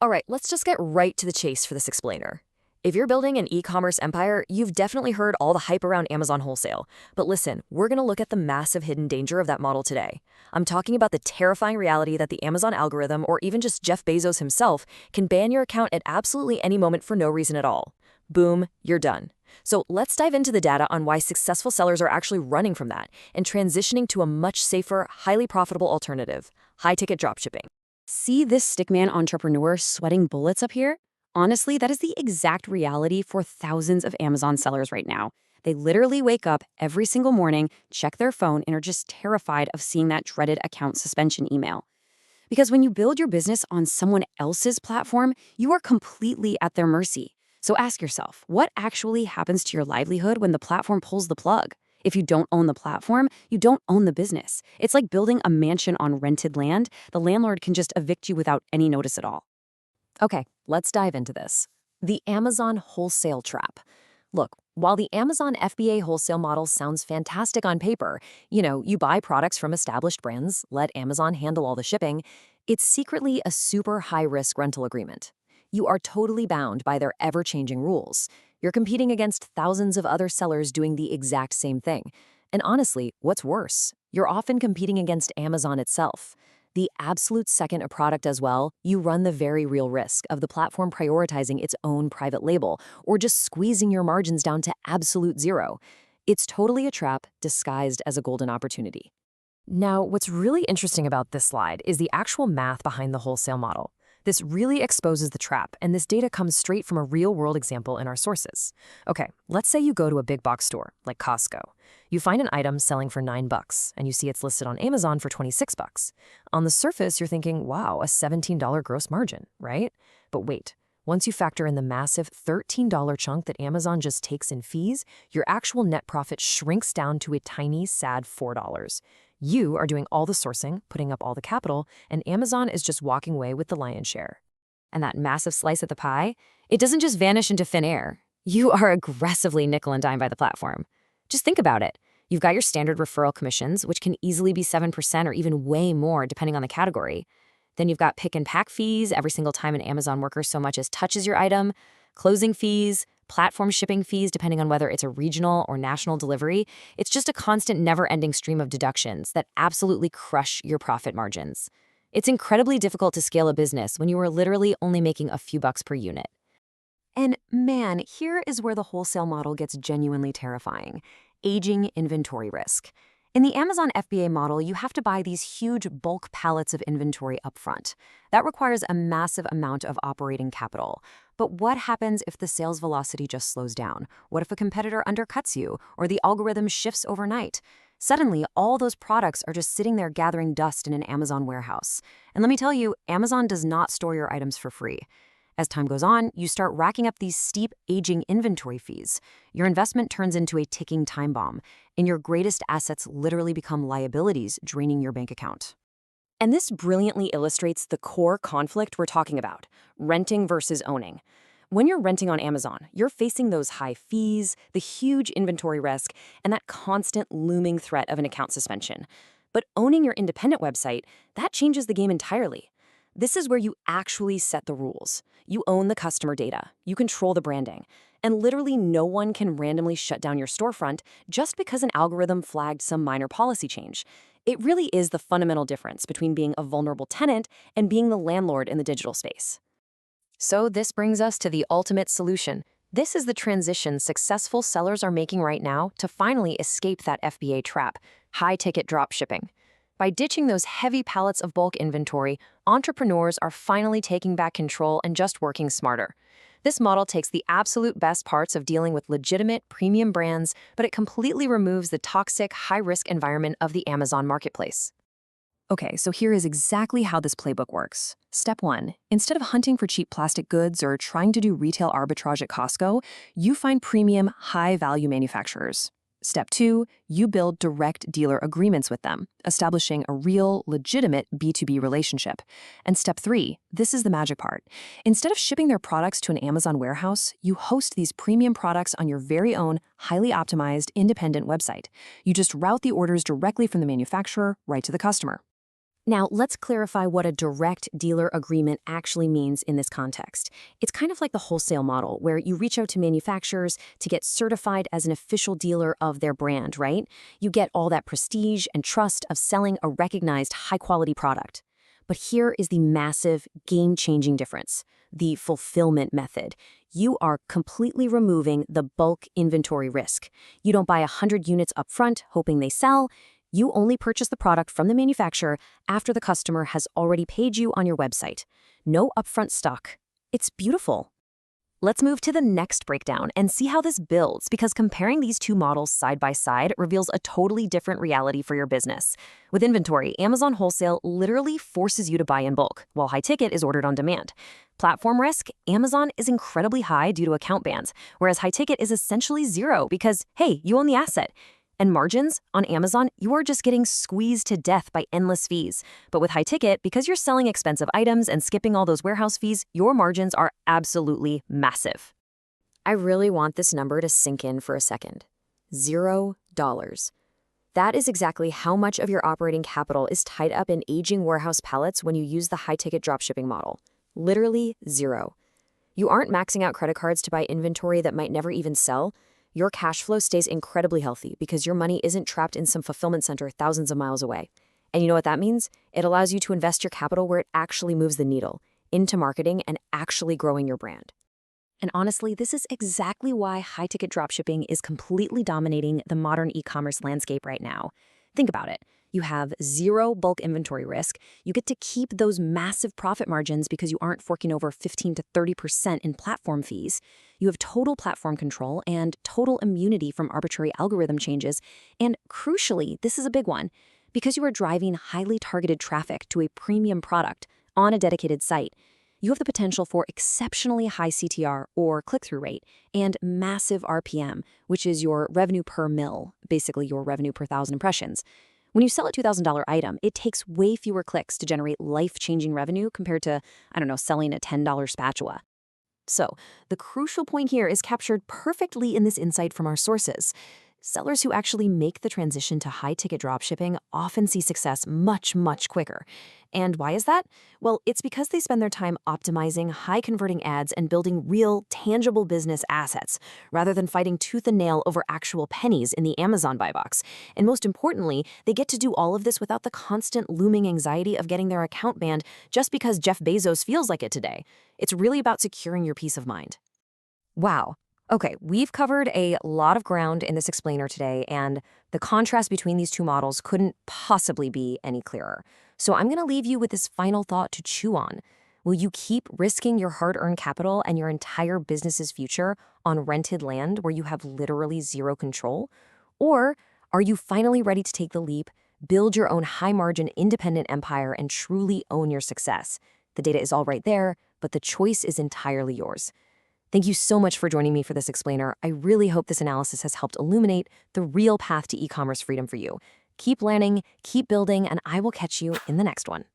All right, let's just get right to the chase for this explainer. If you're building an e-commerce empire, you've definitely heard all the hype around Amazon Wholesale. But listen, we're going to look at the massive hidden danger of that model today. I'm talking about the terrifying reality that the Amazon algorithm, or even just Jeff Bezos himself, can ban your account at absolutely any moment for no reason at all. Boom, you're done. So let's dive into the data on why successful sellers are actually running from that and transitioning to a much safer, highly profitable alternative: high-ticket dropshipping. See this stickman entrepreneur sweating bullets up here? Honestly, that is the exact reality for thousands of Amazon sellers right now. They literally wake up every single morning, check their phone, and are just terrified of seeing that dreaded account suspension email. Because when you build your business on someone else's platform, you are completely at their mercy. So ask yourself, what actually happens to your livelihood when the platform pulls the plug? If you don't own the platform, you don't own the business. It's like building a mansion on rented land. The landlord can just evict you without any notice at all. Okay, let's dive into this. The Amazon wholesale trap. Look, while the Amazon FBA wholesale model sounds fantastic on paper, you buy products from established brands, let Amazon handle all the shipping, it's secretly a super high-risk rental agreement. You are totally bound by their ever-changing rules. You're competing against thousands of other sellers doing the exact same thing. And honestly, what's worse, you're often competing against Amazon itself. The absolute second a product does well, you run the very real risk of the platform prioritizing its own private label or just squeezing your margins down to absolute zero. It's totally a trap disguised as a golden opportunity. Now, what's really interesting about this slide is the actual math behind the wholesale model. This really exposes the trap, and this data comes straight from a real-world example in our sources. Okay, let's say you go to a big box store, like Costco. You find an item selling for $9, and you see it's listed on Amazon for $26. On the surface, you're thinking, wow, a $17 gross margin, right? But wait, once you factor in the massive $13 chunk that Amazon just takes in fees, your actual net profit shrinks down to a tiny, sad $4. You are doing all the sourcing, putting up all the capital, and Amazon is just walking away with the lion's share. And that massive slice of the pie, it doesn't just vanish into thin air. You are aggressively nickel and dime by the platform. Just think about it. You've got your standard referral commissions, which can easily be 7% or even way more depending on the category. Then you've got pick and pack fees every single time an Amazon worker so much as touches your item, closing fees, platform shipping fees depending on whether it's a regional or national delivery. It's just a constant, never-ending stream of deductions that absolutely crush your profit margins. It's incredibly difficult to scale a business when you are literally only making a few bucks per unit. And man, here is where the wholesale model gets genuinely terrifying: aging inventory risk. In the Amazon FBA model, you have to buy these huge bulk pallets of inventory upfront. That requires a massive amount of operating capital. But what happens if the sales velocity just slows down? What if a competitor undercuts you, or the algorithm shifts overnight? Suddenly, all those products are just sitting there gathering dust in an Amazon warehouse. And let me tell you, Amazon does not store your items for free. As time goes on, you start racking up these steep, aging inventory fees. Your investment turns into a ticking time bomb, and your greatest assets literally become liabilities, draining your bank account. And this brilliantly illustrates the core conflict we're talking about: renting versus owning. When you're renting on Amazon, you're facing those high fees, the huge inventory risk, and that constant looming threat of an account suspension. But owning your independent website, that changes the game entirely. This is where you actually set the rules. You own the customer data, you control the branding, and literally no one can randomly shut down your storefront just because an algorithm flagged some minor policy change. It really is the fundamental difference between being a vulnerable tenant and being the landlord in the digital space. So this brings us to the ultimate solution. This is the transition successful sellers are making right now to finally escape that FBA trap: high-ticket drop shipping. By ditching those heavy pallets of bulk inventory, entrepreneurs are finally taking back control and just working smarter. This model takes the absolute best parts of dealing with legitimate premium brands, but it completely removes the toxic, high-risk environment of the Amazon marketplace. Okay, so here is exactly how this playbook works. Step 1. Instead of hunting for cheap plastic goods or trying to do retail arbitrage at Costco, you find premium, high-value manufacturers. Step 2, you build direct dealer agreements with them, establishing a real, legitimate B2B relationship. And step 3, this is the magic part. Instead of shipping their products to an Amazon warehouse, you host these premium products on your very own, highly optimized, independent website. You just route the orders directly from the manufacturer right to the customer. Now, let's clarify what a direct dealer agreement actually means in this context. It's kind of like the wholesale model, where you reach out to manufacturers to get certified as an official dealer of their brand, right? You get all that prestige and trust of selling a recognized high-quality product. But here is the massive, game-changing difference: the fulfillment method. You are completely removing the bulk inventory risk. You don't buy 100 units upfront, hoping they sell. You only purchase the product from the manufacturer after the customer has already paid you on your website. No upfront stock. It's beautiful. Let's move to the next breakdown and see how this builds, because comparing these two models side by side reveals a totally different reality for your business. With inventory, Amazon Wholesale literally forces you to buy in bulk, while high ticket is ordered on demand. Platform risk, Amazon is incredibly high due to account bans, whereas high ticket is essentially zero because, hey, you own the asset. And margins, on Amazon, you are just getting squeezed to death by endless fees. But with high ticket, because you're selling expensive items and skipping all those warehouse fees, your margins are absolutely massive. I really want this number to sink in for a second. $0. That is exactly how much of your operating capital is tied up in aging warehouse pallets when you use the high-ticket dropshipping model. Literally zero. You aren't maxing out credit cards to buy inventory that might never even sell. Your cash flow stays incredibly healthy because your money isn't trapped in some fulfillment center thousands of miles away. And you know what that means? It allows you to invest your capital where it actually moves the needle, into marketing and actually growing your brand. And honestly, this is exactly why high-ticket dropshipping is completely dominating the modern e-commerce landscape right now. Think about it. You have zero bulk inventory risk. You get to keep those massive profit margins because you aren't forking over 15 to 30% in platform fees. You have total platform control and total immunity from arbitrary algorithm changes. And crucially, this is a big one, because you are driving highly targeted traffic to a premium product on a dedicated site. You have the potential for exceptionally high CTR, or click-through rate, and massive RPM, which is your revenue per mil, basically your revenue per 1,000 impressions. When you sell a $2,000 item, it takes way fewer clicks to generate life-changing revenue compared to, selling a $10 spatula. So, the crucial point here is captured perfectly in this insight from our sources. Sellers who actually make the transition to high-ticket dropshipping often see success much, much quicker. And why is that? Well, it's because they spend their time optimizing high-converting ads and building real, tangible business assets, rather than fighting tooth and nail over actual pennies in the Amazon buy box. And most importantly, they get to do all of this without the constant looming anxiety of getting their account banned just because Jeff Bezos feels like it today. It's really about securing your peace of mind. Wow. Okay, we've covered a lot of ground in this explainer today, and the contrast between these two models couldn't possibly be any clearer. So I'm going to leave you with this final thought to chew on. Will you keep risking your hard-earned capital and your entire business's future on rented land where you have literally zero control? Or are you finally ready to take the leap, build your own high-margin independent empire, and truly own your success? The data is all right there, but the choice is entirely yours. Thank you so much for joining me for this explainer. I really hope this analysis has helped illuminate the real path to e-commerce freedom for you. Keep learning, keep building, and I will catch you in the next one.